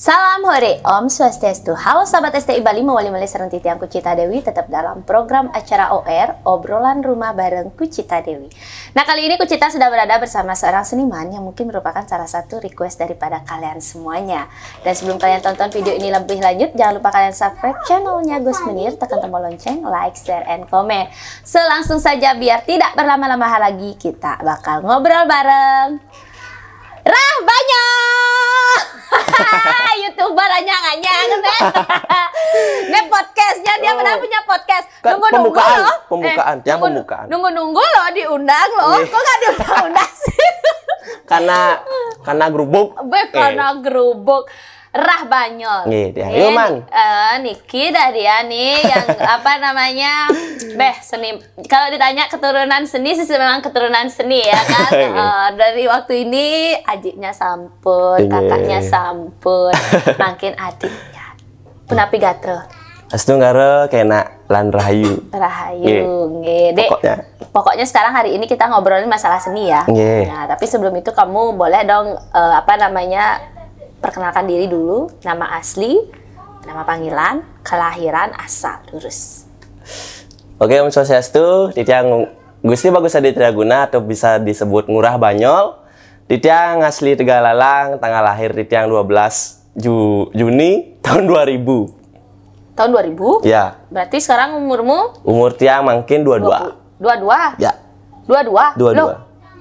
Salam hore, Om Swastiastu. Halo sahabat STI Bali, mewali sareng titiang Kucita Dewi tetap dalam program acara OR, obrolan rumah bareng Kucita Dewi. Nah, kali ini Kucita sudah berada bersama seorang seniman yang mungkin merupakan salah satu request daripada kalian semuanya. Dan sebelum kalian tonton video ini lebih lanjut, jangan lupa kalian subscribe channelnya Gus Menir, tekan tombol lonceng, like, share, and comment. Selangsung saja biar tidak berlama-lama lagi, kita bakal ngobrol bareng Rah banyak YouTuber anyang-anyang Nih podcastnya, dia pernah punya podcast. Nunggu-nunggu loh. Pembukaan. Nunggu-nunggu loh diundang loh. Kok gak diundang-undang sih? Karena gerubuk. Karena gerubuk. Rah Banyol. Iya, man. Niki dah dia nih yang apa namanya? Seni. Kalau ditanya keturunan seni sih memang keturunan seni ya kan. Dari waktu ini adiknya sampun, kakaknya sampun, makin adiknya. Punapi gatel. Astu ngare kena lan rahayu. Rahayu, Dek. Pokoknya sekarang hari ini kita ngobrolin masalah seni ya. Nah, tapi sebelum itu kamu boleh dong perkenalkan diri dulu, nama asli, nama panggilan, kelahiran, asal, lurus. Oke, Om Swastiastu, titiang Gusti Bagus Adi Triaguna atau bisa disebut Ngurah Banyol. Titiang asli Tegalalang, tanggal lahir titiang 12 Juni tahun 2000. Tahun 2000? Ya. Berarti sekarang umurmu? Umur tiang mungkin 22. 22? Ya. 22? Loh,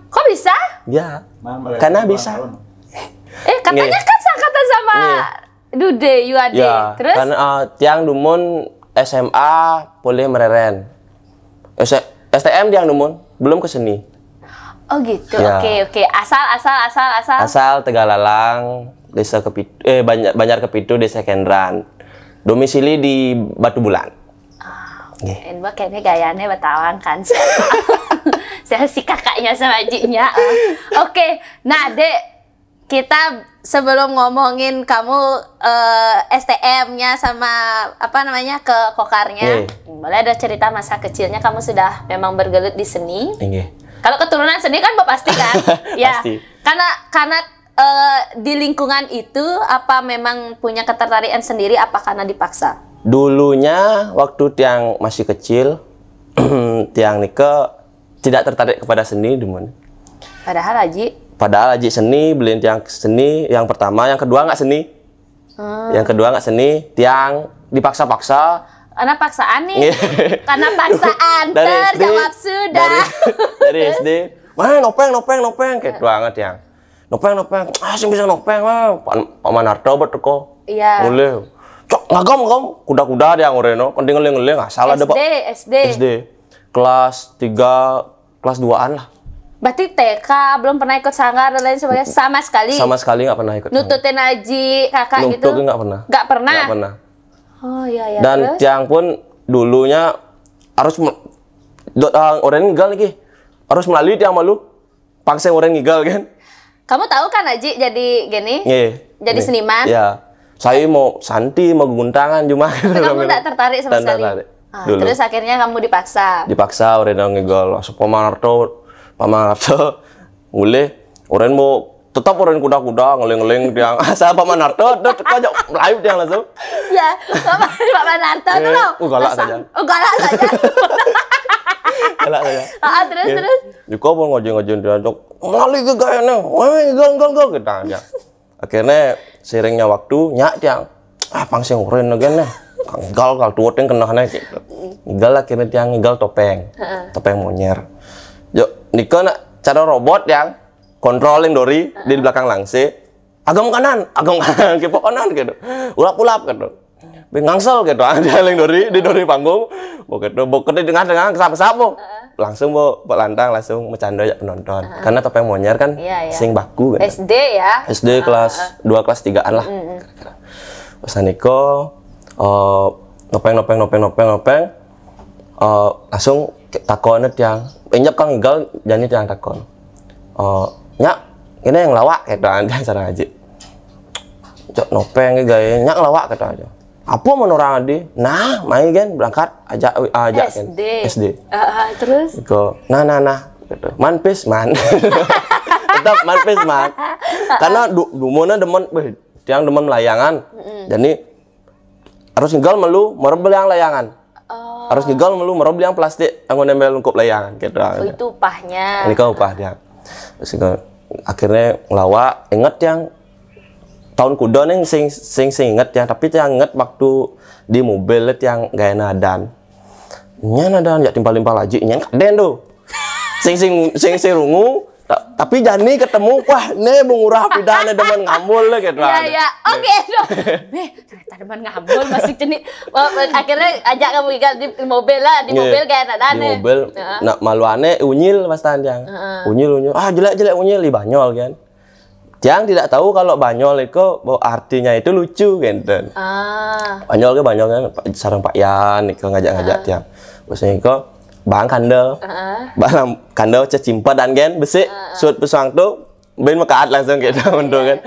kok bisa? Ya, karena bisa. Katanya kan sangkatan sama Dude Yuade. Ya, terus? Kan tiang dumun SMA boleh mereren. STM tiang dumun belum ke seni. Oh gitu. Ya. Oke. Asal. Asal Tegalalang, Desa Kepitu, Banjar Kepitu, Desa Kendran. Domisili di Batu Bulan. Mbak kayaknya gayanya Betawan kan. Saya si kakaknya sama adiknya. Oke. Nah, Dek, kita sebelum ngomongin kamu STM-nya sama ke kokarnya, boleh ada cerita masa kecilnya kamu sudah memang bergelut di seni? Kalau keturunan seni kan pasti kan? Ya. Pasti. Karena di lingkungan itu apa memang punya ketertarikan sendiri apa karena dipaksa? Dulunya waktu tiang masih kecil, tiang Nike tidak tertarik kepada seni, demun. Padahal Aji seni, beliin tiang seni yang pertama, yang kedua nggak seni. Yang kedua nggak seni, tiang dipaksa-paksa. Karena paksaan nih. Karena paksaan, terjawab sudah. Dari SD, nopeng, kayak banget tiang. Nopeng, sih bisa nopeng, Pak Manarto berteko. Iya. Boleh. Cok, ngagam, kuda-kuda dia ngoreno, penting ngeling, salah ada Pak. SD. Kelas 3, kelas 2-an lah. Berarti TK belum pernah ikut sanggar dan lain sebagainya sama sekali. Sama sekali nggak pernah ikut. Nututin aji kakak gitu. Nututin nggak pernah. Nggak pernah. Oh iya. Dan terus? tiang pun dulunya harus orang ngigal nih, harus melalui tiang malu. Paksa orang ngigal kan. Kamu tahu kan Aji jadi gini? Jadi seniman? Iya. Saya mau santi, mau guntangan cuma. Tapi kamu nggak tertarik sama sekali. Terus akhirnya kamu dipaksa. Dipaksa orang ngigal. Pak Manarto mulai orang mau tetap orang kuda-kuda ngeling tiang asal Pak Manarto aja live tiang langsung. Ya, Pak Manarto itu loh. Galak saja. Galak saja. Terus. Juga mau ngojeng dia cok melalui ke gayanya, gal kita aja. Akhirnya seiringnya waktu nyak tiang pangsing orang again gal tuot yang kena gitu. Gal akhirnya tiang gal topeng monyer. Yuk, Niko nak cara robot yang controlling dori di belakang langse. Agam kanan, kipok kanan gitu. Ulap gitu. Ngangsel gitu, dia yang di dori panggung. Begitu, di tengah kesap-kesap. Langsung lantang langsung bercanda ya penonton. Karena topeng monyer kan sing baku kan. SD ya. SD kelas 2 kelas 3-an lah. Pas Niko nopeng. Langsung takon tiang. Nyap kang igal jadi tiang takon. Nyak, ini yang lawak gitu aja cara aja. Cok nopeng gaya nyak lawak gitu aja. Apa menurang adi? Nah, main kan berangkat ajak kan. SD. Terus? Go. Nah gitu. Man. Tetap man. Karena dumona demen tiang demen layangan. Jadi harus ngegal melu merebel yang layangan. Harus ngegal melu merebel yang plastik yang nempel lengkap layangan gitu. Oh, itu upahnya. Ini kan upah dia. Terus akhirnya ngelawak inget yang tahun kuda nih sing inget yang tapi yang inget waktu di mobil yang gaya nadan. Nya nadan ya timpal-timpal aja nya den tuh. sing rungu tapi Jani ketemu wah nih mengurah pidana demen ngambul gitu. Ya oke dong. Ternyata demen ngambul masih jenis. Akhirnya ajak kamu tinggal di mobil lah, di mobil kayak nadan. Di mobil nak maluane unyil mas Tanjang. Unyil jelek unyil di Banyol kan. Yang tidak tahu kalau Banyol itu artinya itu lucu gitu. Banyol kan sarang Pak Yan itu ngajak-ngajak tiang. Maksudnya itu bang kandel, bang kandel cecimpa dan gen besi, suat pesang tuh, ben mekaat langsung gitu untuk kan,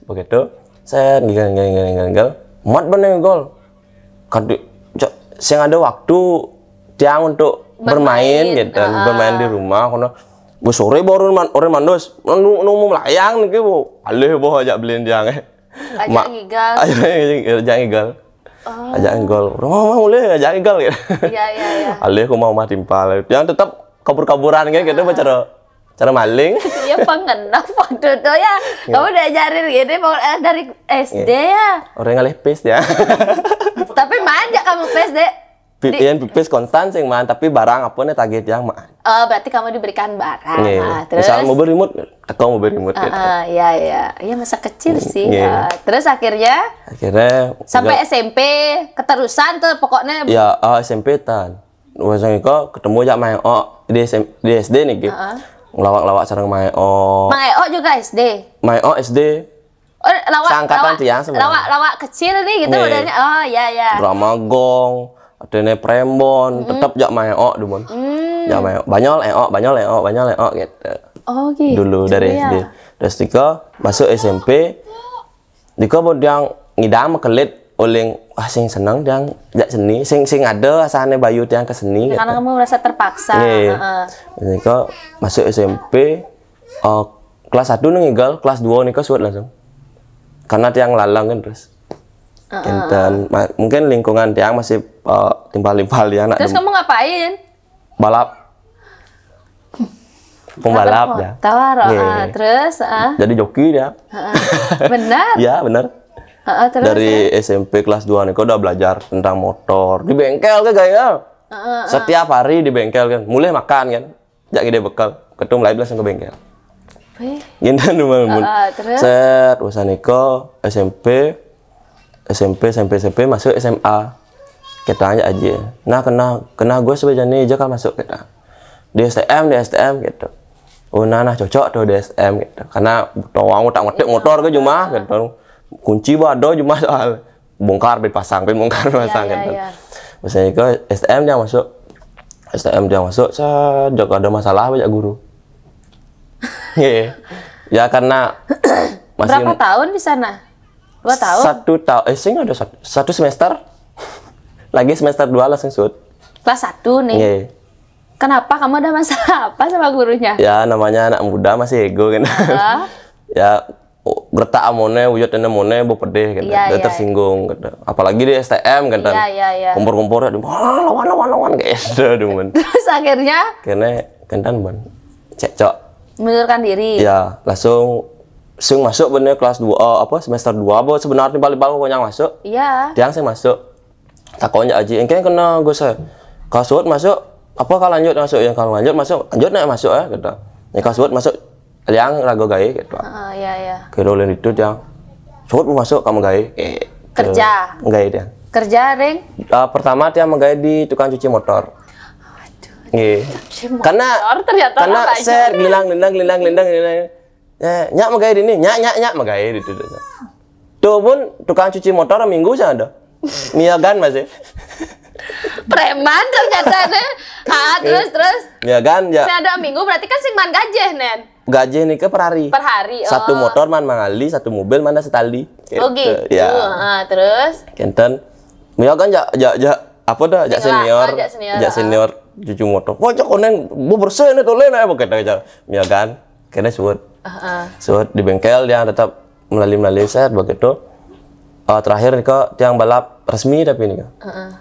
begitu, saya gil, mat bener gol, kan, saya ada waktu tiang untuk bermain gitu, bermain di rumah, karena bu sore baru orang mandos, nunggu melayang nih bu, alih bu ajak beliin tiang, ajak ngigal, ajak ngigal. Ajak ngegol, mau boleh ajak ngegol gitu. Iya. Alih aku mau timpal, yang tetap kabur-kaburan kan gitu, cara maling. Iya pengenal waktu itu ya, kamu diajarin gitu dari SD ya. Orang ngalih pes ya. Tapi manja kamu pes deh. Yang pipis konstan sih man, tapi barang apa nih target yang man. Oh berarti kamu diberikan barang. Terus misal mau remote, teko mau remote gitu. Iya masa kecil sih. Terus akhirnya sampai SMP keterusan tuh pokoknya. Ya SMP tan. Wasang iko ketemu jak main di SD nih gitu. Ngelawak-lawak sareng main Main juga SD. Main SD. Oh, lawak tiang sebenarnya. Lawak kecil nih gitu modelnya. Oh iya. Drama gong. Ada prembon, tetap jak main dumon. Jak main Banyol gitu. Oh gitu. Dulu dari SD. Terus Dika masuk SMP. Dika mau yang ngidam kelit oleh sing seneng yang jak seni, sing ada asane bayu yang ke seni. Karena kamu merasa terpaksa. Dika masuk SMP kelas 1 nih ngigal, kelas 2 nih suat langsung. Karena tiang lalang kan terus. Dan mungkin lingkungan tiang masih timpal-timpal ya. Terus kamu ngapain? Balap. Pembalap ya. Terus jadi joki dia. Benar? Ya benar. Dari SMP kelas 2 nih kau udah belajar tentang motor di bengkel kan gaya. Setiap hari di bengkel kan. Mulai makan kan. Jak ide bekal. Ketemu lagi langsung ke bengkel. Gini teman-teman. Set usaha niko SMP masuk SMA. Kita aja. Nah kena gue sebenarnya aja kan masuk kita. Di STM gitu. Oh nah cocok tuh di STM gitu. Karena uang tak ngetik motor ke cuma gitu. Kunci ada cuma soal bongkar pasang gitu. Misalnya ke STM dia masuk. Saya juga ada masalah banyak guru. Ya karena masih berapa tahun di sana? 2 tahun? 1 tahun, sing ada 1 semester. Lagi semester 2 langsung sud. Kelas 1 nih? Kenapa? Kamu ada masalah apa sama gurunya? Ya namanya anak muda masih ego kan. Ya gertak amone, wujud amone, bu pedih kan. Tersinggung kan. Apalagi di STM kan. Kumpur-kumpur lawan kayak gitu. Terus akhirnya? Karena kan cekcok. Mundurkan diri? Ya langsung masuk bener kelas 2 semester 2 sebenarnya paling yang masuk. Iya. Tiang saya masuk. Takutnya aja engke kena gue saya. Kasut masuk apa kalau lanjut masuk yang kalau lanjut naik masuk ya gitu. Ya kasut masuk yang rago gawe gitu. Iya. Kira oleh itu tiang. Kasut masuk kamu gawe kerja. Gawe dia. Kerja ring? Pertama tiang menggawe di tukang cuci motor. Karena saya gelindang. Nyak magai ini, nyak magai itu. Tuh pun tukang cuci motor minggu saya ada. Miagan masih. Preman ternyata nih. Terus. Miagan ya. Saya ada minggu berarti kan sing man gajeh nen. Gajeh nih ke per hari. Per hari. Satu motor man mangali, satu mobil mana setali. Oh gitu. Ya. Terus. Kenten. Miagan jak apa dah jak senior cuci motor. Wah jak koneng bu bersih nih tulen apa kata Miagan. Kena suut. Suut di bengkel dia tetap melalui set begitu. Terakhir nika tiang balap resmi tapi nika.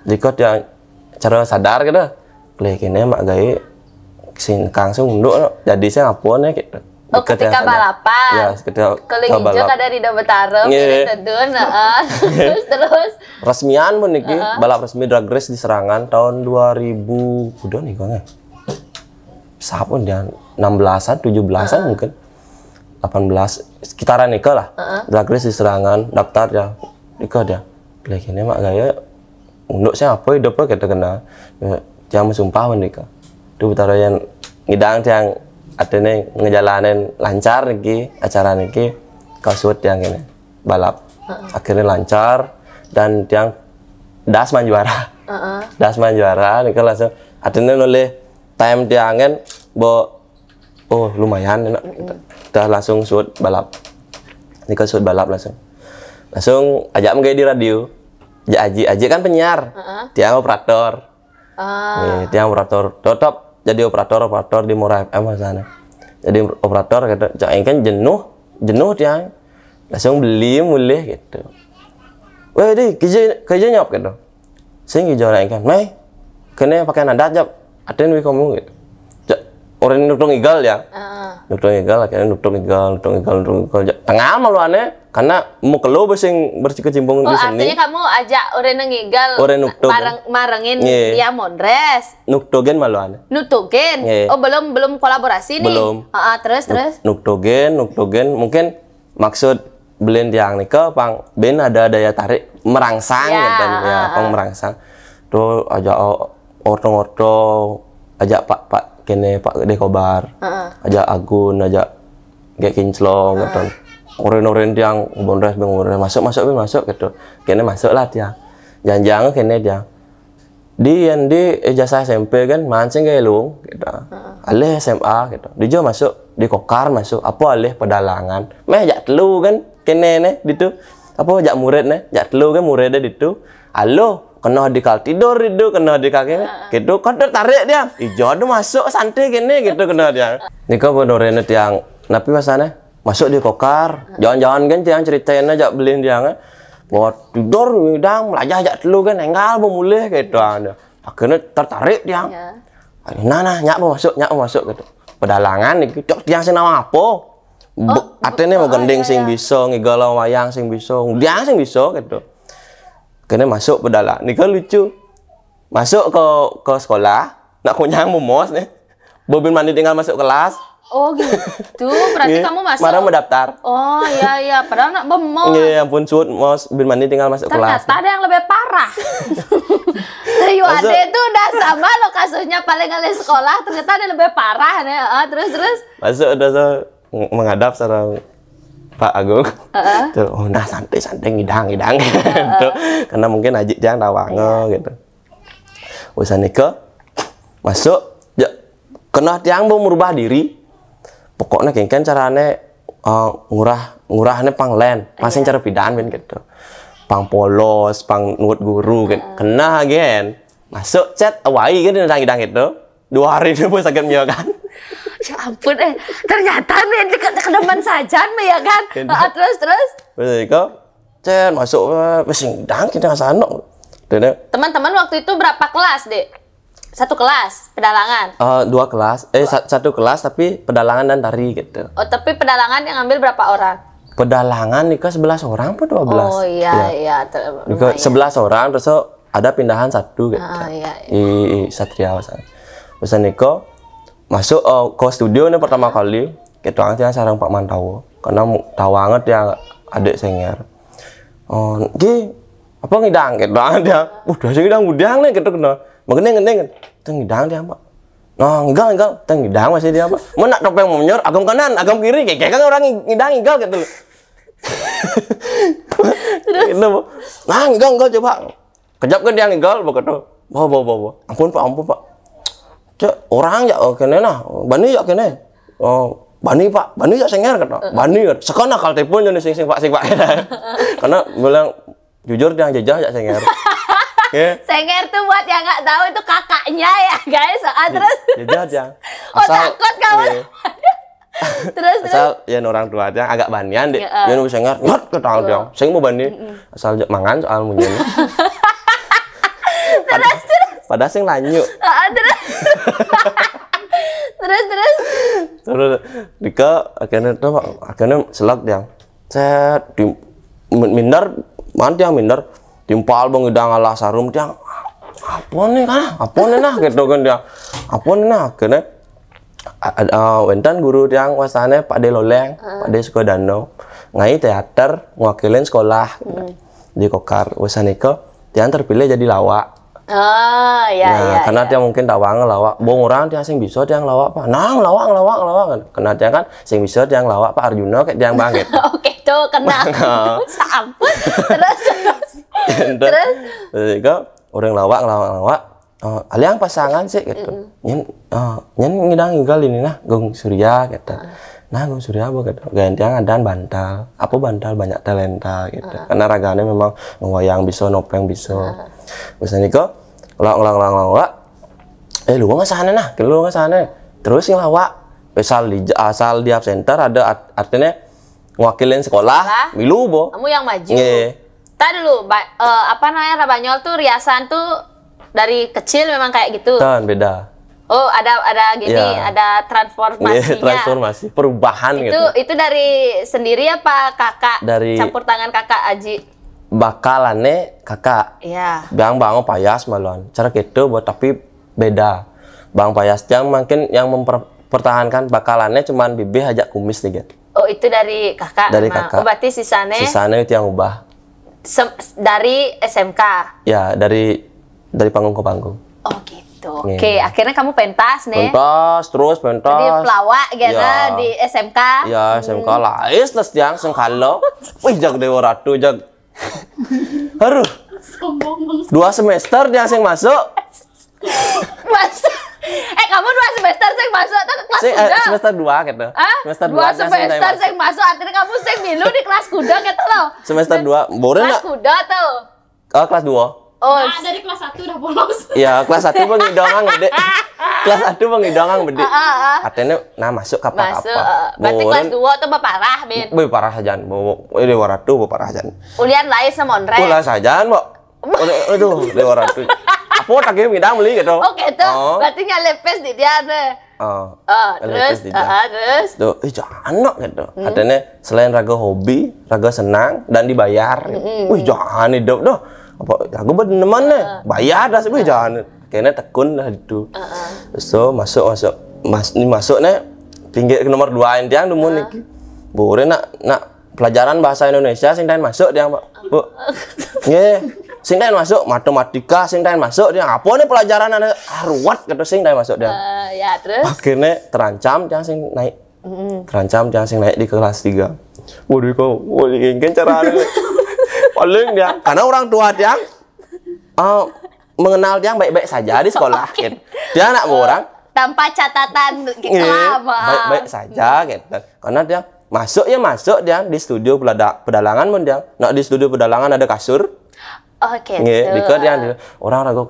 Jika tiang cara sadar gitu. Leh kene mak gawe sin langsung unduk jadi saya ngapuan ya gitu. Oh, ketika balapan. Ya, ketika balap. Kada di Betarem ini tedun, terus resmian pun niki balap resmi drag race di Serangan tahun 2000 udah nih kan. Siapa dia 16-an, 17-an mungkin. 18 sekitaran nikah lah. Drag race di Serangan, daftar ya. Nikah dia. Lagi ini mak gaya unduk saya apa hidupnya kita kena. Jangan sumpah pun nikah. Itu betara yang ngidang yang artinya ngejalanin lancar niki acara niki kasut yang ini balap akhirnya lancar dan yang dasman juara dasman juara niki langsung artinya oleh time tiangen bo oh lumayan enak udah langsung shoot balap niki shoot balap langsung ajak menggaya di radio aji kan penyiar tiang operator tiang operator tetap jadi operator di Mora FM sana. Jadi operator kata, jangan kan jenuh dia, langsung beli mulai gitu. Weh di kerja nyop gitu. Sehingga jualan kan, mai kena pakai nada jap, aten wi kamu gitu. Orang nutung igal ya, nutung igal, akhirnya nutung igal. Tengah malu aneh, karena mau keluar berkecimpung di sini. Artinya kamu ajak orang ngigal, marengin dia mondres. Nuktogen malu aneh. Nuktogen? Oh belum kolaborasi nih? Belum. Terus. Nuktogen, mungkin maksud beliin tiang nih ke pang ben ada daya tarik merangsang gitu ya, pang merangsang. Tuh ajak orto ajak Pak kene Pak Dekobar, ajak Agun, ajak kayak Kinclong, gitu. Orang-orang yang bondres masuk gitu. Kene masuk lah dia. Jangan kene dia. Di ijazah SMP kan mancing kayak lu, gitu. Alih SMA gitu. Dia juga masuk di Kokar masuk. Apa alih pedalangan? Meh jak telu kan kene nih gitu. Apa jak murid nih? Jak telu kan muridnya gitu. Halo. Kena di kal tidur itu kena di kaki gitu kan tertarik dia ijo masuk santai gini gitu kena dia nikah bodorin tiang tapi masanya masuk di Kokar jangan kan tiang ceritain aja beliin dia buat tidur udang melajah aja dulu kan enggak mau mulai gitu akhirnya tertarik tiang nah nyak mau masuk gitu pedalangan nih cok tiang senama apa artinya mau gending sing bisa ngigalau wayang sing bisa dia sing bisa gitu. Kena masuk pedalang, ini kan lucu. Masuk ke sekolah, nak kunyang mumos nih. Bobin mandi tinggal masuk kelas. Oh gitu, berarti kamu masuk. Marah mendaftar. Oh iya, padahal nak bemos. Iya, ampun shoot, mos bin mandi tinggal masuk kelas. Ternyata ada yang lebih parah. Trio Ade itu udah sama lo kasusnya paling kali sekolah, ternyata ada yang lebih parah nih. Terus. Masuk udah menghadap sarang Pak Agung, oh nah santai ngidang gitu, karena mungkin ajik jangan tawange gitu. Usaha nikah masuk, ya kena tiang mau merubah diri, pokoknya kan carane ngurahnya panglen, masing cara pidan ben gitu, pang polos, pang nut guru kan, kena gen, masuk chat awai kan ngidang gitu, 2 hari dia pun sakit mio kan. Ya ampun, ternyata nih kedemen saja ya kan. Terus. Terus cen masuk pesing dang kita sana. Teman-teman waktu itu berapa kelas, Dek? 1 kelas pedalangan. 2 kelas. 1 kelas tapi pedalangan dan tari gitu. Oh, tapi pedalangan yang ambil berapa orang? Pedalangan nikah 11 orang apa 12? Oh iya. Nikah 11 orang terus ada pindahan 1 gitu. Iya. Satria sana. Terus nikah masuk ke studio nih pertama kali kita angkat sarang Pak Mantawo karena tahu banget yang adik senger apa ngidang gitu dia udah ngidang nih gitu kena mengeneng kita ngidang dia Pak ngigal kita ngidang masih dia Pak mana topeng mau menyor agam kanan agam kiri kayak kan orang ngidang ngigal gitu loh ngigal coba kejap kan dia ngigal begitu bawa ampun Pak cek orang ya kene nah bani ya kene bani Pak bani ya senger kata bani kan sekarang nakal telepon jadi sing Pak karena bilang jujur dia jajah ya senger senger tuh buat yang nggak tahu itu kakaknya ya guys terus jajah dia takut kamu Terus Asal ya orang tua dia agak banian deh. Dia nu bisa nyot ke tangan dia. Sing mau bani. Asal mangan soal munyen. Padahal sing lanyu. Terus dika akhirnya selak dia. Saya di minder, mana yang minder? Timpal bang idang alah sarum dia. Apa nih nah gitu kan dia. Apa nih nah akhirnya wentan guru yang wasane Pak De Loleng, Pak De Sukodanno ngai teater ngwakilin sekolah di Kokar. Wasane ke dia terpilih jadi lawak. Oh, ya. Karena dia mungkin tawang ngelawak. Bong orang dia sing bisa dia ngelawak Pak. Nang lawak kan. Karena dia kan sing bisa dia ngelawak Pak Arjuna kayak dia bangkit. Oke, tuh kena. Sampun. Terus ke orang lawak. Aliang pasangan sih gitu. Nyen ngidang inggal ini nah Gong Surya gitu. Nah Gong Surya apa gitu. Gantian adan bantal. Apa bantal banyak talenta gitu. Karena raganya memang ngewayang bisa, nopeng bisa. Biasanya kok lawak. Lu nggak sana nah, lu nggak sana. Terus yang lawak, asal di absenter ada artinya ngwakilin sekolah, milu bo. Kamu yang maju. Tadi dulu, apa namanya Rabanyol tuh riasan tuh dari kecil memang kayak gitu. Kan beda. Oh ada gini, ada transformasinya. Transformasi, perubahan gitu. Itu dari sendiri apa kakak? Dari campur tangan kakak Aji. Bakalannya kakak. Iya. Bang payas malon. Cara gitu buat tapi beda. Bang payas yang mungkin yang mempertahankan bakalannya cuman bibi hajak kumis nih gitu. Oh itu dari kakak. Dari kakak. Oh berarti sisanya itu yang ubah. Dari SMK. Ya dari panggung ke panggung. Oh gitu. Oke, akhirnya kamu pentas nih. Pentas. Jadi pelawak gitu di SMK. Ya SMK lais terus yang sengkalo. Wih jag Dewa Ratu jag. Aduh. 2 semester dia sing masuk. Kamu 2 semester sing masuk tuh ke kelas kuda. Semester 2 gitu. Semester 2 semester sing masuk artinya kamu sing milu di kelas kuda gitu loh. Semester 2. Boleh enggak? Kelas kuda tuh. Oh, kelas 2. Nah, dari kelas 1 udah bolos. Iya, kelas 1 pengidongan gede. Kelas 1 pengidongan gede. Artinya masuk apa-apa. Berarti kelas 2 tuh berparah, Bin. Berparah saja. Dewa Ratu berparah saja. Ulian lain sama Onre. Ulah saja, Mbak. Aduh, Dewa Ratu. Apa tak game ngidang beli gitu. Oh, gitu. Berarti nyalepes di dia deh. Terus. Tuh, jangan gitu. Artinya selain raga hobi, raga senang dan dibayar. Wih, jangan hidup doh. Apa aku beneman nih bayar dah sih jangan kayaknya tekun lah itu. So masuk nih pinggir ke nomor 2 yang dumun nih. Boleh nak pelajaran bahasa Indonesia sing lain masuk dia Mbak. Bu. Nggih, sing lain masuk matematika sing lain masuk dia. Apa nih pelajaran ada ruwet gitu sing lain masuk dia. Ya terus. Akhirnya terancam jangan sing naik. Terancam jangan sing naik di kelas 3. Waduh kok, ingin caranya. Paling dia, karena orang tua dia mengenal dia baik-baik saja di sekolah. Gitu. Dia anak orang tanpa catatan lama. Baik-baik saja gitu. Karena dia masuk dia di studio pedalangan pun dia. Nah di studio pedalangan ada kasur. Oke. Dika dia orang ragu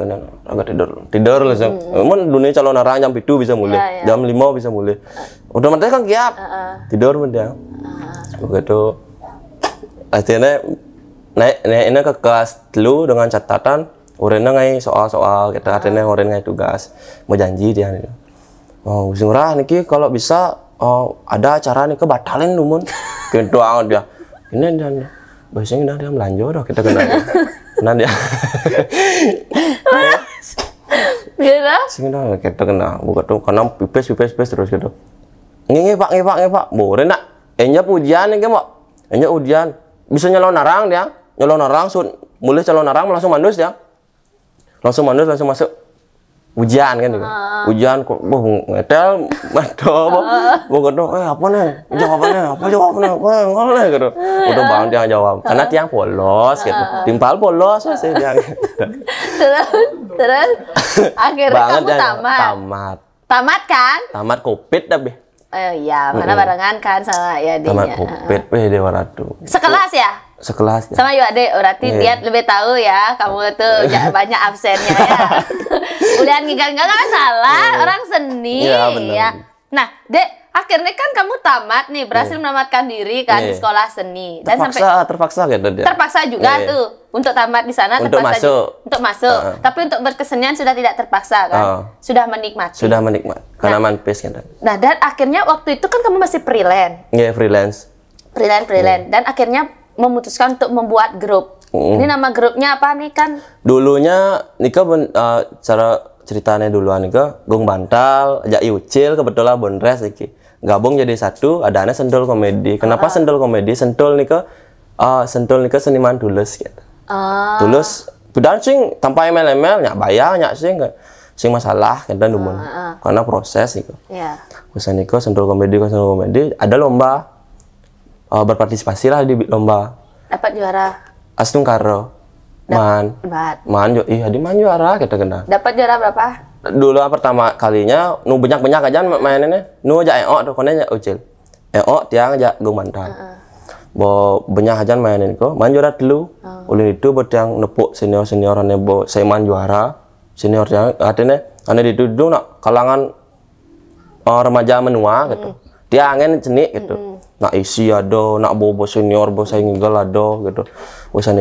tidur langsung. Mun dunia calon orang jam 7 bisa mulai. Jam 5 bisa mulai. Udah mati kan kiap. Tidur pun dia. Begitu. Akhirnya naik ke kelas 3 dengan catatan orangnya ngai soal-soal kita artinya orang ngai tugas mau janji dia nih. Oh Zura niki kalau bisa ada acara nih kebatalin lumun gitu dia ini dan biasanya dia belanja dah kita kena dia gitu sing dah kita kena buka tuh karena pipes terus gitu nge pak boleh nak enya ujian nih Mbak enya ujian bisa nyalon narang dia nyalon narang mulai calon narang langsung mandus ya langsung masuk ujian kan juga ujian kok ngetel mantul apa nih jawabannya apa gitu udah bang dia jawab karena tiang polos gitu timpal polos sih dia terus akhirnya kamu tamat kan tamat covid tapi iya mana barengan kan sama ya dia tamat covid Dewa Ratu sekelas ya sekelas sama Yuade, berarti dia lebih tahu ya kamu tuh banyak absennya ya. Ulian ngigal nggak salah, orang seni ya. Nah, Dek, akhirnya kan kamu tamat nih, berhasil menamatkan diri kan di sekolah seni. Dan terpaksa gitu dia. Terpaksa juga tuh untuk tamat di sana, untuk masuk. Untuk masuk. Tapi untuk berkesenian sudah tidak terpaksa kan? Sudah menikmati. Sudah menikmati. Karena manpis gitu. Nah, dan akhirnya waktu itu kan kamu masih freelance. Iya, freelance. Dan akhirnya memutuskan untuk membuat grup. Ini nama grupnya apa nih kan? Dulunya Nika cara ceritanya duluan Nika Gung Bantal, ajak Yucil kebetulan Bondres iki. Gabung jadi satu, adanya Sentul Komedi. Kenapa Sentul Komedi? Sentul Nika seniman tulus gitu. Tulus budan sing tanpa email nyak bayar nyak sing masalah kita dumun. Karena proses gitu. Iya. Usaha Nika Sentul Komedi ada lomba. Berpartisipasi lah di lomba. Dapat juara. Astung karo. Man juara kita kena. Dapat juara berapa? Dulu pertama kalinya nu banyak aja mainnya. Nu aja tuh konenya Ucil. Tiang aja Gung Bantal. Bo banyak aja mainin ko. Man juara dulu. Ulin itu buat yang nepuk senior-seniorannya bo saya man juara. Seniornya artinya ane dituduh nak kalangan remaja menua gitu. Dia angin cenik gitu. Nak isi ada, nak bobo senior bo saya ngigal ada gitu. Usaha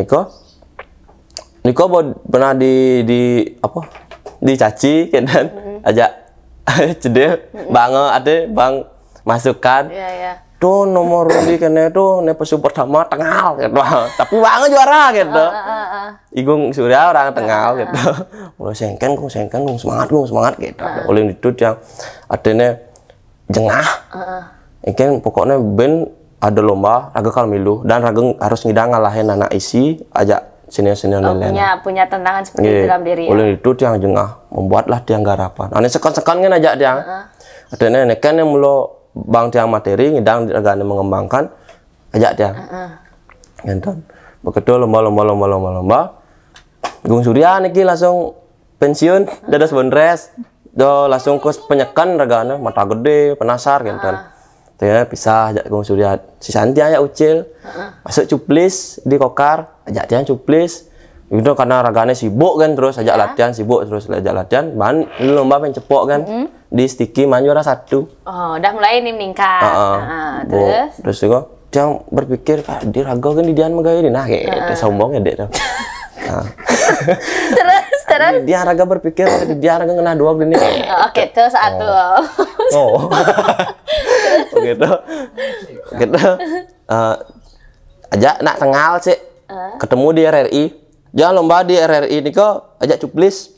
Niko pernah dicaci kan ajak cedel bang masukkan tuh nomor di kene tuh nepesu pertama Tengal gitu tapi bang juara gitu Igung Surya orang Tengal gitu mulai sengken semangat gitu oleh itu yang adanya jengah ikan pokoknya ben ada lomba raga kalmilu dan raga harus ngidang ngalahin anak isi ajak senior punya tantangan seperti itu dalam diri ya. Oleh itu tiang jengah membuatlah tiang garapan. Ane sekan-sekan kan ajak tiang. Ada kan yang mulu bang tiang materi ngidang agak mengembangkan ajak tiang. Nonton. Begitu lomba. Gung Surya niki langsung pensiun dadas Bondres. Do langsung ke penyekan ragana mata gede penasar gitu. Ternyata pisah ajak Gung Surya. Si Santi ajak Ucil. Masuk cuplis di kokar. Ajak dia cuplis. Itu karena raganya sibuk kan terus ajak latihan ban lomba pencepok kan. Di sticky man juara 1. Oh, udah mulai nih meningkat. Terus juga dia berpikir dia raga kan di dian megaya ini nah kayak sombong ya dek. Terus dia raga berpikir dia raga kena 2 gini. Oke, itu 1. Oh. Gitu. Ajak nak Tengal sih. Ketemu di RRI. Jangan lomba di RRI ini kok ajak cuplis.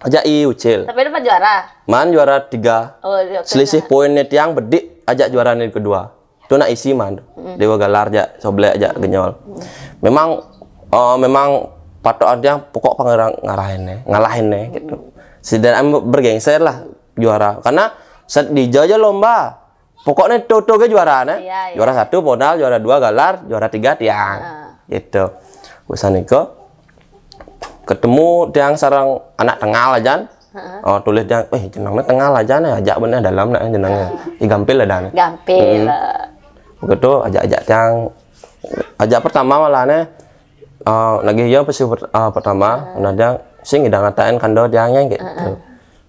Ajak Ucil. Tapi dapat juara. Man juara 3. Selisih poinnya tiang bedik ajak juara ini kedua. Itu nak isi man. Dewa Galar ajak soblek ajak genyol. Memang patokan dia pokok ngalahin gitu. Sedang bergengser lah juara karena di aja lomba. Pokoknya toto ke juara Juara 1 modal, juara 2 Galar, juara 3 tiang. Gitu. Usaha Niko ketemu tiang sarang anak Tengal aja. Tulis dia, jenangnya Tengal aja nih, ajak bener dalam nak jenangnya. Gampil lah dan. Gampil. Begitu ajak tiang. Ajak pertama malahnya lagi ya pasti pertama, dia sing ngidang ngatain kando tiangnya gitu.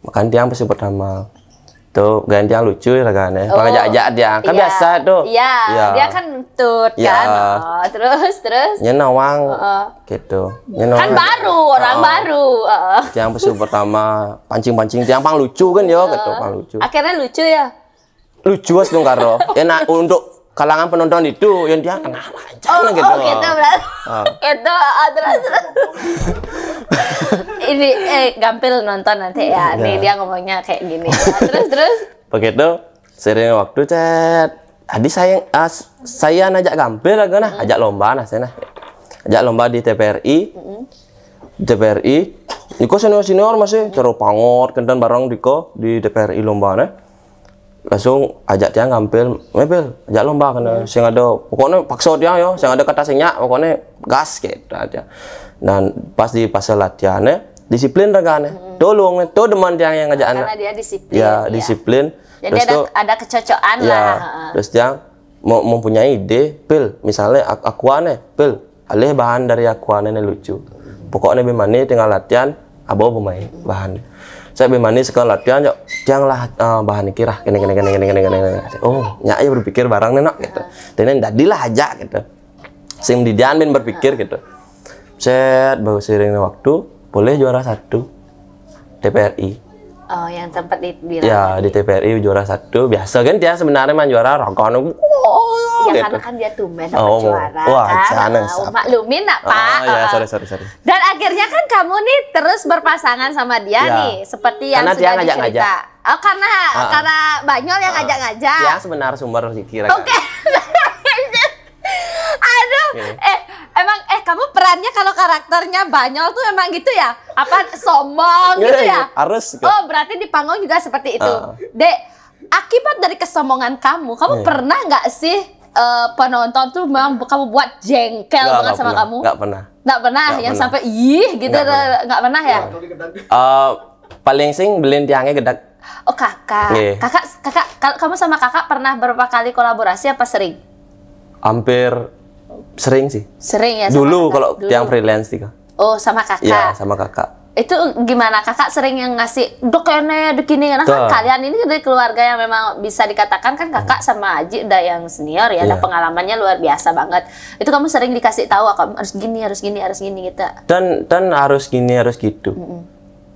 Makan tiang pasti pertama. Tuh ganti yang lucu ya ragane. Pengajak-ajak dia kan biasa tuh. Iya. Dia kan tut kan. Terus nyenawang gitu. Kan orang baru. Yang pesu pertama pancing tiang pang lucu kan yo gitu, pang lucu. Akhirnya lucu ya. Lucu as dong karo. Enak untuk kalangan penonton itu yang dia kenal aja gitu. Oh gitu berarti. Itu terus. Ini Gampil nonton nanti ya. Nih dia ngomongnya kayak gini. Terus. Begitu sering waktu chat. Adi saya ngajak Gampil lagi nah, ajak lomba nah saya. Ajak lomba di TPRI. Niko senior masih cero pangot kendan bareng Diko di TPRI lomba nah. Langsung ajak dia Gampil, ajak lomba kena sing ada pokoknya paksa dia yo, sing ada kata sing nyak pokoknya gas gitu aja. Dan pas di pas latihannya disiplin ragane. Tolong tuh deman dia yang ngajak anak. Karena dia disiplin. Ya, disiplin. Jadi ada kecocokan lah. Terus dia mempunyai ide, misalnya akuane, alih bahan dari akuane lucu. Pokoknya bagaimana tinggal latihan, abo pemain bahan. Saya bemani sekolah latihan yo janganlah bahan kira kene. Oh, nya ya berpikir barang nenok gitu. Dan jadilah aja gitu. Sing didian ben berpikir gitu. Set baru seiringnya waktu boleh juara 1 TPRI. Oh, yang sempat dibilang. Ya, di TPRI juara 1. Biasa kan dia sebenarnya mah juara rokono. Ya gitu. karena kan dia tumben dapat juara. Wah, kan. jangan. Maklumin nak, Pak. Ya, sorry. Dan akhirnya kan kamu nih terus berpasangan sama dia Ya. nih, seperti yang Karena dia sudah ngajak-ngajak. dicerita. Oh, karena Banyol yang ngajak-ngajak. Yang sebenar sumber kira. Oke. Aduh, emang kamu perannya kalau karakternya Banyol tuh emang gitu ya? Apa sombong gitu ya? Harus. Oh, berarti di panggung juga seperti itu. Dek, akibat dari kesombongan kamu pernah nggak sih penonton tuh memang kamu buat jengkel banget sama kamu? Nggak pernah. Nggak pernah, yang sampai ih gitu nggak pernah ya? Paling sing beliin tiangnya gedak. Oh, kakak. Kalau kamu sama kakak pernah berapa kali kolaborasi apa sering? Hampir sering sih. Sering ya. Sama Dulu kakak? kalau Dulu. yang freelance tiga. Oh, sama kakak. Iya, sama kakak. Itu gimana? Kakak sering yang ngasih dok ini, dok ini. Nah, kan kalian ini dari keluarga yang memang bisa dikatakan kan kakak sama Aji udah yang senior ya, ada pengalamannya luar biasa banget. Itu kamu sering dikasih tahu kamu harus gini gitu. Dan harus gini, harus gitu.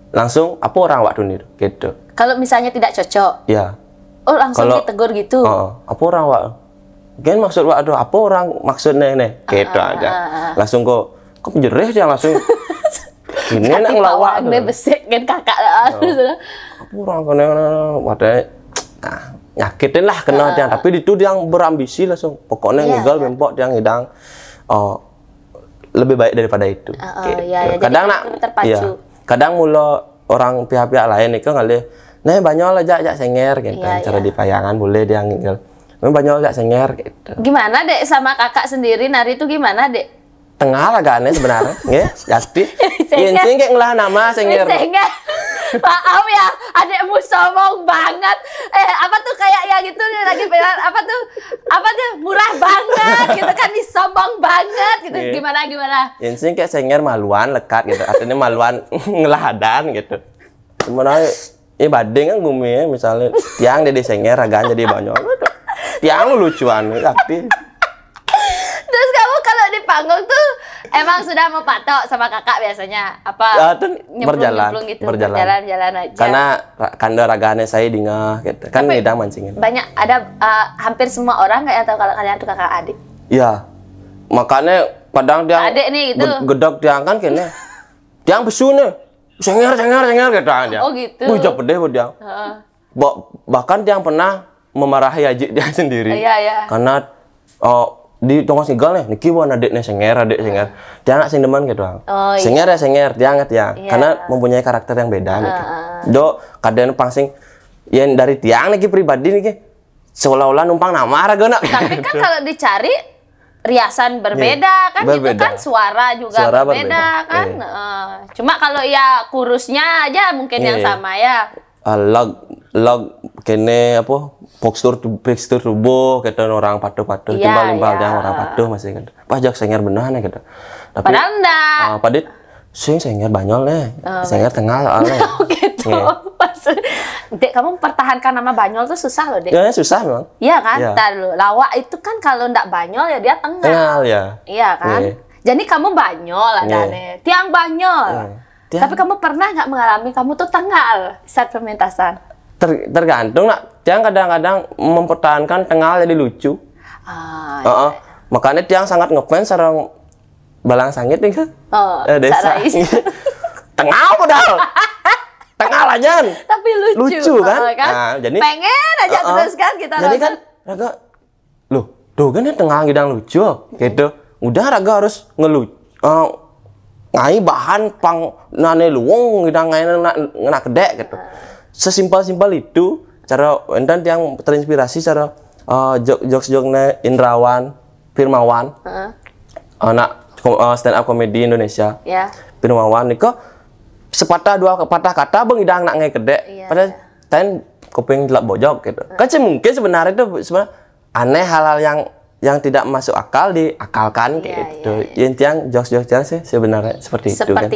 Langsung apa orang waktu ini gitu. Kalau misalnya tidak cocok. Ya. Oh, langsung ditegur gitu. Apa orang wak? Kan maksud wak apa orang maksudnya nih? Gitu aja. Langsung kok penjerih aja langsung. Ini nak ngelawak deh besek kan kakak. Apa orang kena wadah nyakitin lah kena dia, tapi itu dia yang berambisi langsung. Pokoknya ngigal bempok dia ngidang lebih baik daripada itu. Kadang nak terpacu. Kadang mula orang pihak-pihak lain itu ngalih, "Nih Banyol aja senger gitu." Cara dipayangan boleh dia ngigal. Banyol aja senger gitu. Gimana, Dek, sama kakak sendiri nari itu gimana, Dek? Tengah lah kan sebenarnya, nggih. Jadi, ini kayak ngelah nama senger. Maaf ya, adekmu sombong banget. Apa tuh kayak yang itu lagi apa tuh murah banget gitu kan, disombong banget gitu. Gimana? Ini kayak senger maluan lekat gitu. Artinya maluan ngeladan gitu. Sebenarnya ini badeng kan gumi misalnya tiang jadi senger ragaan jadi Banyol. Tiang lucuan tapi terus kamu kalau di panggung tuh emang sudah mau patok sama kakak biasanya apa berjalan gitu, berjalan aja karena kanda ragane saya dingah gitu kan ngidang mancingin banyak ada hampir semua orang nggak yang tahu kalau kalian tuh kakak adik. Iya, makanya kadang dia adik nih gitu gedok dia kan kayaknya dia besu nih senger gitu dia. Oh gitu. Jauh pedih buat dia. Bahkan dia pernah memarahi Aji dia sendiri. Iya. Karena di tongkos nigal nih, niki wan adik senger. Dia anak sing demen gitu. Senger dia ngerti ya. Karena mempunyai karakter yang beda gitu. Do kadang pangsing yang dari tiang niki pribadi niki seolah-olah numpang nama raga nak. Tapi kan kalau dicari riasan berbeda kan berbeda. Gitu kan suara juga berbeda kan. Cuma kalau ya kurusnya aja mungkin yang sama ya. Log kene apa postur tubuh kata orang patuh timbal yang orang patuh masih kan pajak senger benar nih gitu tapi padahal enggak padit senger Banyol nih senger tengah soalnya gitu Dek, kamu mempertahankan nama Banyol tuh susah loh, Dek. Ya, susah memang. Iya kan? Ntar lo lawak itu kan kalau ndak Banyol ya dia tengah. Ya. Iya kan? Jadi kamu Banyol adanya. Tiang Banyol. Tapi kamu pernah nggak mengalami kamu tuh tengah saat pementasan? Tergantung nak. Tiang kadang-kadang mempertahankan tengah jadi lucu. Makanya Tiang sangat ngefans sarang Balang Sangit nih kan. Desa. Tengah padahal. Tengah aja. Tapi lucu kan? Nah, jadi pengen aja terus kan kita jadi kan Raga tuh kan tengah ngidang lucu gitu. Udah Raga harus ngelucu. Ngai bahan pang nane luwung ngidang ngai ngena kedek gitu. Sesimpel-simpel itu cara dan yang terinspirasi cara jokes-jokesnya Indrawan Firmawan. Anak stand up comedy Indonesia. Firmawan niko sepatah dua patah kata bang idang nak ngai kedek pada ten kuping telak bojok gitu. Kan mungkin sebenarnya itu aneh hal-hal yang tidak masuk akal diakalkan gitu. Yang jokes-jokes sih sebenarnya seperti itu kan.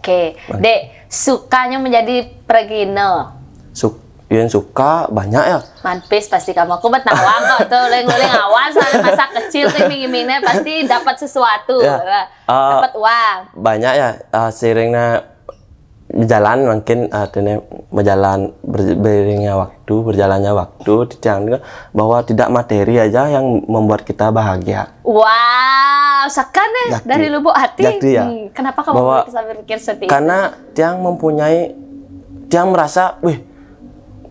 Oke, Dek, sukanya menjadi pregino? Yang suka banyak ya. Manpis pasti kamu. Aku bet nawang kok tuh, nguling awal soalnya masa kecil tuh minggu-minggunya pasti dapat sesuatu, Ya. dapat uang. Banyak ya, seiringnya berjalan mungkin artinya berjalannya waktu dijangka bahwa tidak materi aja yang membuat kita bahagia. Wow, sekan ya Yakti. dari lubuk hati. Yakti ya. Kenapa kamu Bahwa- bisa berpikir seperti itu? Karena tiang merasa, wih,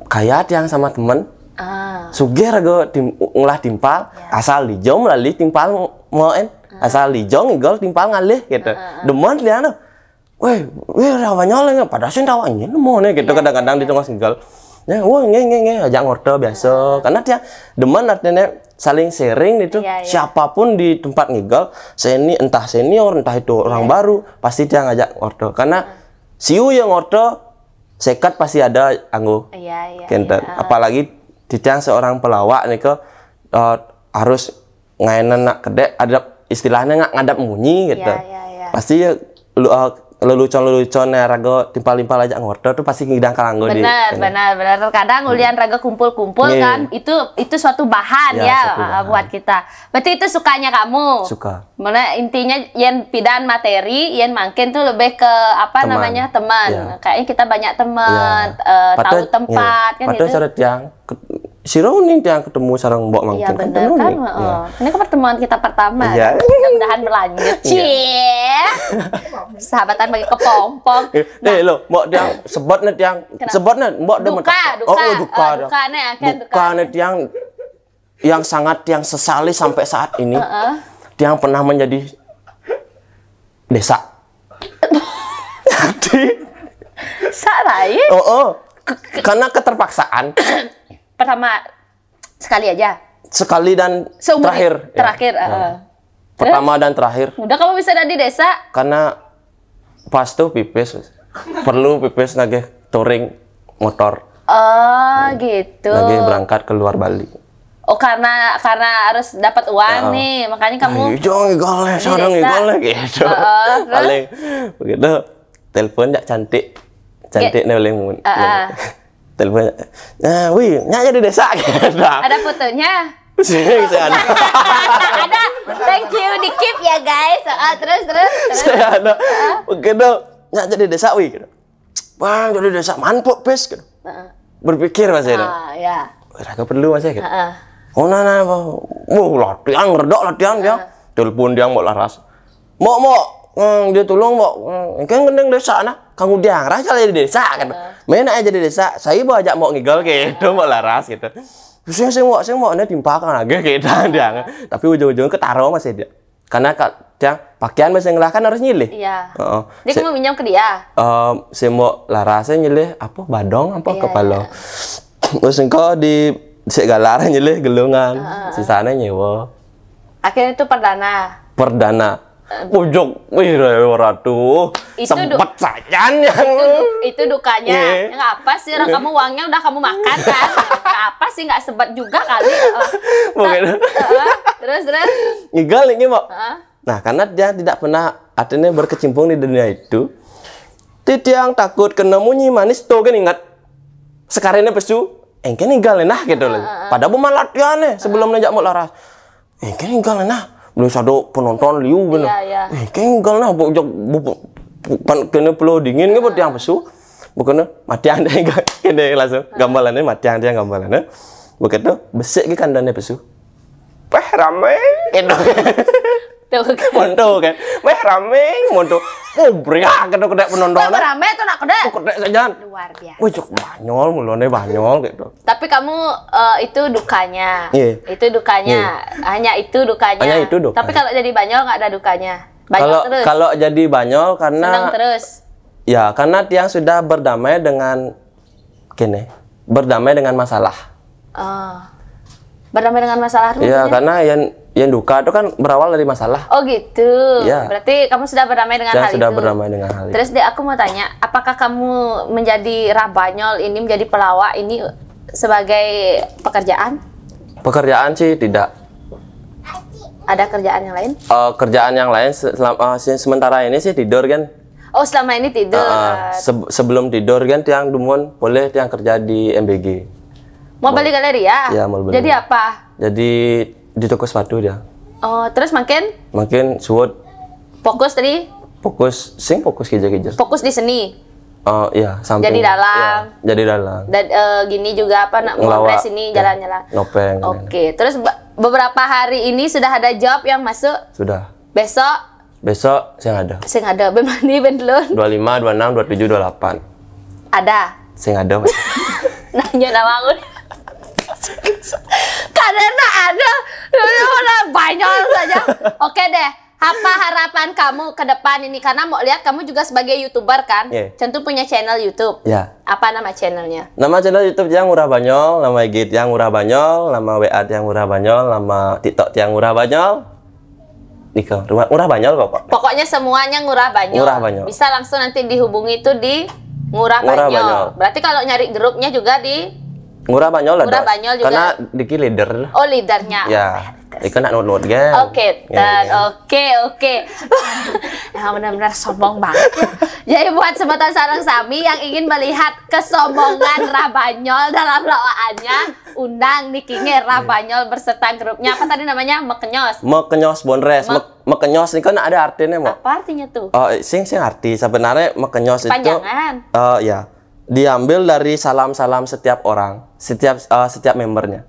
kaya tiang sama temen, sugih raga ngulah timpal, asal dijom lali timpal moen, asal dijong igol timpal ngalih gitu. Demen liana, weh rawanya pada sih rawanya nemu nih gitu kadang-kadang di tengah singgol. Ya, wah nge ajak ngorto biasa. Karena dia demen artinya saling sharing gitu. Iya, iya. Siapapun di tempat ngigol, entah senior, entah itu orang baru, pasti dia ngajak ngorto. Karena siu yang ngorto sekat pasti ada anggo. Iya. Kenten. Apalagi dicang seorang pelawak nih ke harus ngainan nak kedek ada istilahnya ngadap munyi gitu. Iya. Pasti ya lelucon raga timpal-timpal aja ngorto tuh pasti ngidang kalanggo di. Benar. Kadang ulian raga kumpul-kumpul Iya. kan, itu suatu bahan Ya, ya, suatu bahan. buat kita. Berarti itu sukanya kamu. Suka. Mana intinya yang pidan materi, yang makin tuh lebih ke apa Teman. namanya teman. Ya. Kayaknya kita banyak teman, tahu tempat kan Padahal gitu. cara tiang siro nih tiang ketemu sarang mbok Iya mangkin benar ketemu kan. nih. Iya. Ini kan pertemuan kita pertama. Iya. Mudah-mudahan berlanjut. Cie. Sahabatan bagi kepompong. Lo, mbok tiang sebut nih tiang sebut nih mbok demen. Duka. Duka. Duka nih akan Duka nih tiang yang sangat tiang sesali sampai saat ini. Tiang pernah menjadi desa. Jadi, Sarai. karena keterpaksaan Pertama sekali aja. sekali dan Seumur terakhir. terakhir. Pertama dan terakhir. Udah kamu bisa ada di desa. Karena pas tuh pipis perlu pipis nagih touring motor Oh gitu. nagih berangkat ke luar Bali. Oh karena harus dapat uang nih, makanya kamu. Jangan ngigolnya, sekarang desa. ngigolnya gitu. Terus? Paling begitu telepon jak cantik nih paling mun. Telepon, nah, wih, nyak jadi desa gitu. Ada fotonya. Saya ada. Ada. Thank you di keep ya guys. Terus. Saya ada. Begitu, nyak jadi desa wih gitu. Bang, jadi desa manpuk pes gitu. Berpikir mas ya. Ya. Raga perlu mas ya gitu. Oh nah, latihan latihan dia. Telepon dia mau laras. Mau dia tolong mau kan gendeng desa nah. Kamu dia rasa jadi desa kan. Main aja di desa. Saya mau ajak mau ngigol gitu, mau laras gitu. Saya mau nih timpakan aja gitu dia. Tapi ujung-ujungnya ketaruh mas ya dia. Karena dia pakaian masih ngelahkan harus nyilih. Iya. Dia kamu minjam ke dia. Saya mau larasnya nyilih apa badong apa Iya, kepala. Terus engkau di segala nyilih gelungan. Sisanya nyewa. Akhirnya itu perdana. Pojok, wih ratu, sempet saja Itu dukanya. Iya. Nggak apa sih, orang kamu uangnya udah kamu makan kan? Nggak apa sih, nggak sebet juga kali. Terus. Ngigal ini mau. Nah, karena dia tidak pernah artinya berkecimpung di dunia itu. Tiang takut kena munyi manis tuh kan ingat. Sekarang ini pesu, engke ngigal nah gitu loh. Padahal mau latihan nih sebelum ngajak mau laras. Engke ngigal nah. Belum satu penonton liu bener. Iya. Kenggal nah bukan kena perlu dingin ke buat yang pesu. Bukan mati anda kena langsung gambarannya mati anda yang gambarannya. Begitu besek ke kandangnya pesu. Rame gitu. Tuh kan. Monto kan. Rame monto. Beriak kedek penonton. Rame tuh nak kedek. Kedek saja. Luar biasa. Wih, cok banyol mulone banyol gitu. Tapi kamu itu dukanya. Iya. Itu dukanya. Hanya itu dukanya. Hanya itu dukanya. Tapi kalau jadi banyol nggak ada dukanya. Banyol terus. Kalau jadi banyol karena Senang terus. ya karena tiang sudah berdamai dengan berdamai dengan masalah. Berdamai dengan masalah itu Iya, maksudnya? karena yang duka itu kan berawal dari masalah. Oh gitu. Iya. Berarti kamu sudah berdamai dengan Yang hal sudah itu. berdamai dengan hal itu. Terus deh aku mau tanya, apakah kamu menjadi rabanyol ini, menjadi pelawak ini sebagai pekerjaan? Pekerjaan sih tidak. Ada kerjaan yang lain? Kerjaan yang lain sementara ini sih tidur kan. Oh, selama ini tidur. Sebelum tidur kan tiang dumun boleh tiang kerja di MBG. Mau beli galeri ya? Iya, mau beli. Jadi apa? Jadi di toko sepatu dia. Oh, terus makin suwut fokus tadi? Fokus keja-keja. Fokus di seni. Oh iya, samping. Jadi dalang. Ya, jadi dalang. Dan gini juga apa nak ngopres ini jalan-jalan. Nopeng. Oke, terus beberapa hari ini sudah ada job yang masuk? Sudah. Besok saya ada. Sing ada bemani bendelun. 25, 26, 27, 28. Ada. Sing ada. Mas. Nanya nama aku. Karena ada banyak saja. Oke deh. Apa harapan kamu ke depan ini? Karena mau lihat kamu juga sebagai YouTuber kan? Yeah. Tentu punya channel YouTube. Ya. Apa nama channelnya? Nama channel YouTube yang Ngurah Banyol, nama IG yang Ngurah Banyol, nama WA yang Ngurah Banyol, nama TikTok yang Ngurah Banyol. Niko, Ngurah Banyol kok, Pak. Pokoknya semuanya Ngurah Banyol. Ngurah Banyol. Bisa langsung nanti dihubungi itu di Ngurah Banyol. Berarti kalau nyari grupnya juga di Ngurah Banyol lah. Ngurah Banyol juga. Karena Diki leader. Oh, leadernya. Ya. Ikan nak not kan. Oke, oke. Ya benar-benar sombong banget ya. Jadi buat sobat sarang Sami yang ingin melihat kesombongan Rabanyol dalam lawaannya, undang Niki Rabanyol berserta grupnya. Apa tadi namanya? Mekenyos. Mekenyos Bonres. Mekenyos ini kan ada artinya, Mak. Apa artinya tuh? Sing arti sebenarnya mekenyos itu. Panjangan. Ya. Diambil dari salam-salam setiap orang, setiap membernya.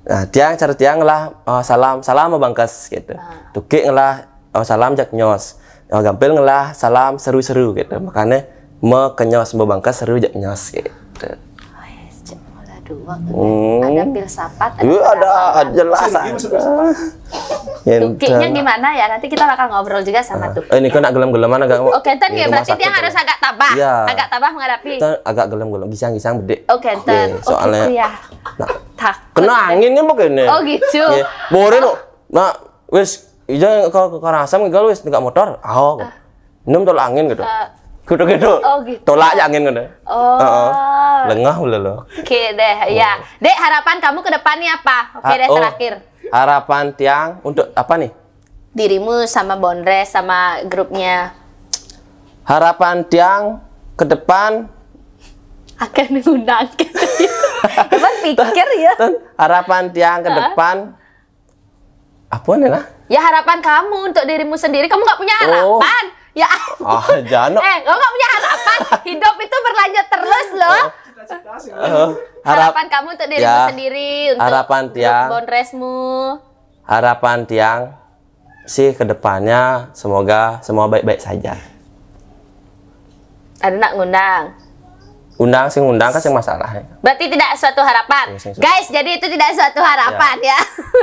Nah, cara tiang lah salam mebangkas gitu. Tuki ngelah salam jak nyos. Gampil ngelah salam seru-seru gitu. Makanya mekenyos mebangkas seru jak nyos gitu. Ada filsafat, ada jelas. Tukinya gimana ya? Nanti kita bakal ngobrol juga sama Tuki. Ini kan agak gelem-geleman agak. Oke, enten ya berarti dia harus agak tabah. Ya. Agak tabah menghadapi. Agak gelem-gelem, gisang-gisang gede. Oke, enten. Soalnya kena angin kan begini. Oh gitu. Bore no. Nah, wis ijo ke Karasam gaul wis enggak motor. Minum tolak angin gitu. Gitu. Oh gitu. Tolak aja angin gitu. Oh. Lengah udah lo. Oke deh, ya. Dek, harapan kamu ke depannya apa? Oke deh, terakhir. Harapan tiang untuk apa nih? Dirimu sama Bonres sama grupnya. Harapan tiang ke depan akan mengundang. Emang pikir ya. Harapan tiang ke depan apa nih lah? Ya harapan kamu untuk dirimu sendiri. Kamu nggak punya harapan. Ya. Jangan. Kamu nggak punya harapan. Hidup itu berlanjut terus loh. Harapan kamu untuk dirimu sendiri, untuk harapan tiang Bonresmu. Harapan tiang sih ke depannya semoga semua baik-baik saja. Ada nak ngundang? Ngundang kan yang masalah. Berarti tidak suatu harapan. Guys, jadi itu tidak suatu harapan ya.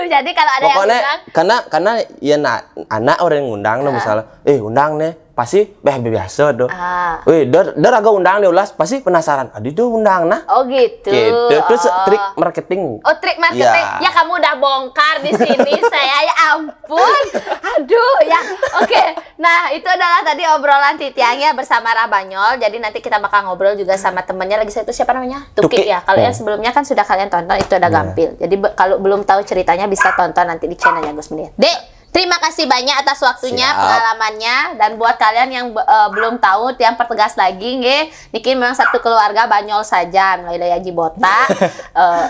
Jadi kalau ada pokoknya, yang ngundang, karena ya anak orang yang ngundang misalnya, undang nih pasti biasa tuh. Wih, dar agak undang dia ulas pasti penasaran. Adi tuh undang nah. Oh gitu. Itu trik marketing. Oh, trik marketing. Ya kamu udah bongkar di sini saya, ya ampun. Aduh ya. Oke. Nah, itu adalah tadi obrolan Titiangnya bersama Rabanyol. Jadi nanti kita bakal ngobrol juga sama temennya lagi itu siapa namanya? Tuki ya. Kalau yang sebelumnya kan sudah kalian tonton, itu ada Gampil. Jadi kalau belum tahu ceritanya bisa tonton nanti di channelnya Gus Menir. Dek, terima kasih banyak atas waktunya, pengalamannya, dan buat kalian yang belum tahu, Tiang pertegas lagi, Niki memang satu keluarga Banyol saja, mulai Yaji Botak,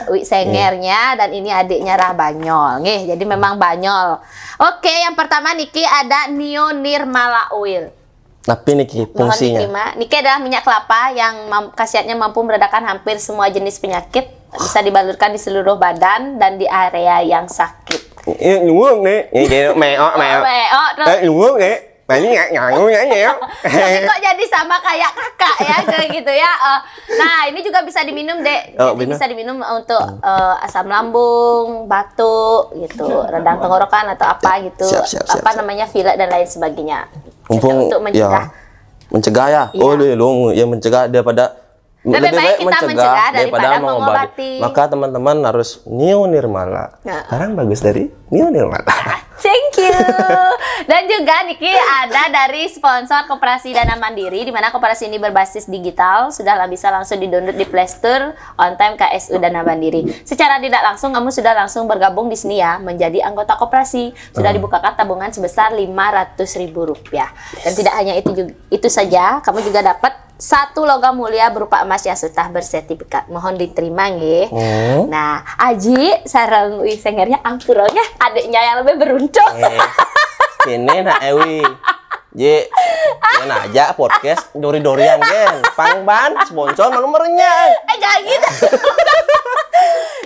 Wi Sengernya, dan ini adiknya Rah Banyol, jadi memang Banyol. Oke, yang pertama Niki ada Nio Nirmala Oil. Tapi Niki fungsinya? Niki adalah minyak kelapa yang khasiatnya mampu meredakan hampir semua jenis penyakit, bisa dibalurkan di seluruh badan dan di area yang sakit. Nyuwung nih, meok. Nyuwung nih, kok jadi sama kayak kakak ya, kayak gitu ya. Nah, ini juga bisa diminum, Dek. Jadi bisa diminum untuk asam lambung, batuk, gitu, redang tenggorokan atau apa gitu. Apa namanya, pilek dan lain sebagainya. Untuk mencegah ya. Oh, yang mencegah daripada lebih baik kita mencegah daripada mengobati. Maka teman-teman harus Nio Nirmala. Sekarang bagus dari Nio Nirmala. Thank you. Dan juga Niki ada dari sponsor Koperasi Dana Mandiri, di mana koperasi ini berbasis digital, sudah bisa langsung di-download di Play Store, on time KSU Dana Mandiri. Secara tidak langsung kamu sudah langsung bergabung di sini ya, menjadi anggota koperasi. Sudah dibukakan tabungan sebesar Rp500.000. Dan tidak hanya itu saja, kamu juga dapat 1 logam mulia berupa emas yang sudah bersertifikat. Mohon diterima nggih. Nah, Aji sareng sengernya ampurnya adiknya yang lebih beruntung. Ini nak Ewi. Ye, ya aja podcast dori-dorian gen. Pangban sponsor nomornya. Jangan gitu.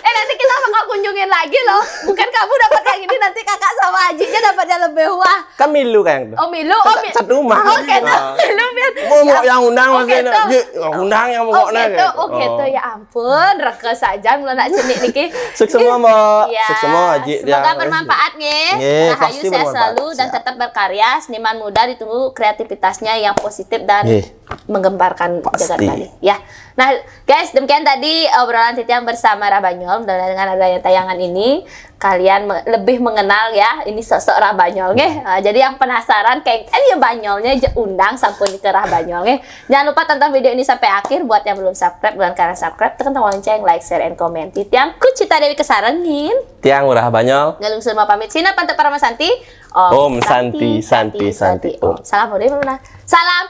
Nanti kita bakal kunjungin lagi loh. Bukan kamu dapat yang ini, nanti kakak sama Ajinya dapatnya lebih wah. Kan milu kan? Oh milu, oh satu rumah. Oke, milu biar. Mau yang undang maksudnya. Undang yang pokoknya. Oh gitu, ya ampun, reke saja mulai nak cenik niki. Sukses semua Mbak. Sukses semua Aji. Semoga bermanfaat nih. Rahayu sehat selalu dan tetap berkarya. Seniman muda ditunggu kreativitasnya yang positif dan menggemparkan jagat Bali. Ya. Nah, guys, demikian tadi obrolan Titiang bersama Rabanyol. Dan dengan adanya tayangan ini, kalian lebih mengenal ya ini sosok Rabanyol nggih. Jadi yang penasaran kayak ya Banyolnya undang sampun ke Rabanyol nggih. Jangan lupa tonton video ini sampai akhir. Buat yang belum subscribe, bukan karena subscribe, tekan tombol lonceng, like, share, and comment. Titiang Kucita Dewi kesarengin. Tiang Murah Banyol. Galung Surma pamit. Sina pantep para Santi. Om Santi. Salam udah mana? Salam